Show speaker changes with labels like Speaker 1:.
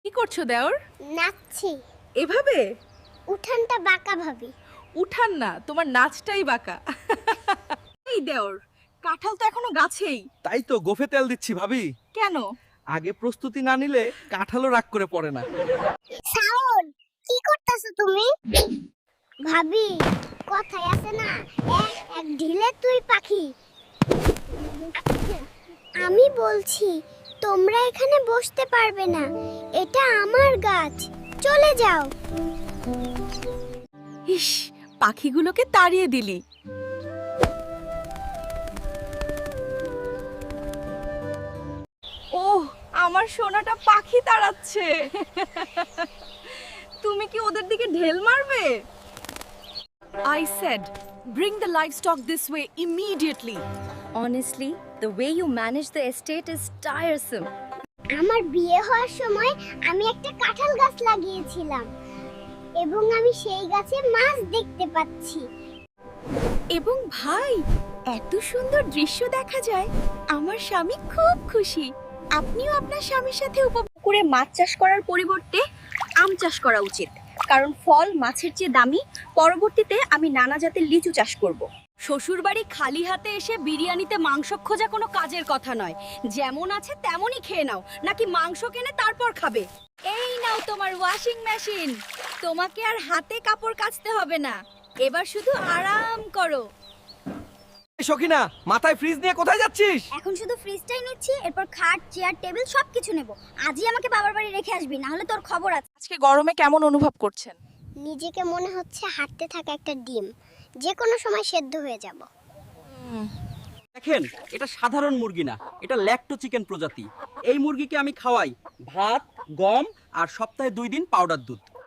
Speaker 1: কি করছো দেওর?
Speaker 2: নাচছি।
Speaker 1: এভাবে?
Speaker 2: উঠানটা বাঁকা ভাবি।
Speaker 1: উঠান না, তোমার নাচটাই বাঁকা। এই দেওর, কাঁঠাল তো এখনো গাছেই।
Speaker 3: তাই তো গোফে তেল দিচ্ছি ভাবি।
Speaker 1: কেন?
Speaker 3: আগে প্রস্তুতি না নিলে কাঁঠালও রাগ করে পড়ে না।
Speaker 2: শাওন, কি করতেছো তুমি? ভাবি, কথায় আছে না, এক ঢিলে তুই পাখি। আমি বলছি, তোমরা এখানে বসতে পারবে না। এটা আমার গাছ। চলে যাও।
Speaker 1: ইস, পাখিগুলোকে তাড়িয়ে দিলি। ওহ, আমার সোনাটা পাখি তাড়াচ্ছে। তুমি কি ওদের দিকে ঢেল মারবে? I said, bring the livestock this way immediately.
Speaker 4: Honestly, the way you manage the estate is tiresome.
Speaker 2: আমার বিয়ে হওয়ার সময় আমি একটা কাঁঠাল গাছ লাগিয়েছিলাম এবং আমি সেই গাছে মাছ দেখতে পাচ্ছি।
Speaker 1: এবং ভাই, এত সুন্দর দৃশ্য দেখা যায়। আমার স্বামী খুব খুশি। আপনিও আপনার স্বামীর সাথে উপভোগ
Speaker 4: পুকুরে মাছ চাষ করার পরিবর্তে আম চাষ করা উচিত, কারণ ফল মাছের চেয়ে দামি। পরবর্তীতে আমি নানা জাতের লিচু চাষ করব। শ্বশুরবাড়ি খালি হাতে এসে বিরিয়ানিতে মাংস খোঁজা কোনো কাজের কথা নয়। যেমন আছে তেমনই খেয়ে নাও, নাকি মাংস কিনে তারপর খাবে। এই নাও তোমার ওয়াশিং মেশিন, তোমাকে আর হাতে কাপড় কাচতে হবে না। এবার শুধু আরাম করো।
Speaker 3: সখিনা, মাথায় ফ্রিজ নিয়ে কোথায় যাচ্ছিস?
Speaker 2: এখন শুধু ফ্রিজটাই নিচ্ছি, এরপর খাট, চেয়ার, টেবিল সবকিছু নেব। আজই আমাকে বাবার বাড়ি রেখে আসবি, না হলে তোর খবর আছে।
Speaker 1: আজকে গরমে কেমন অনুভব করছেন?
Speaker 2: নিজেকে মনে হচ্ছে হাঁটতে থাকা একটা ডিম, যে কোনো সময় সেদ্ধ হয়ে যাব।
Speaker 5: দেখেন, এটা সাধারণ মুরগি না, এটা ল্যাক্টো চিকেন প্রজাতি। এই মুরগিকে আমি খাওয়াই ভাত, গম আর সপ্তাহে 2 দিন পাউডার দুধ।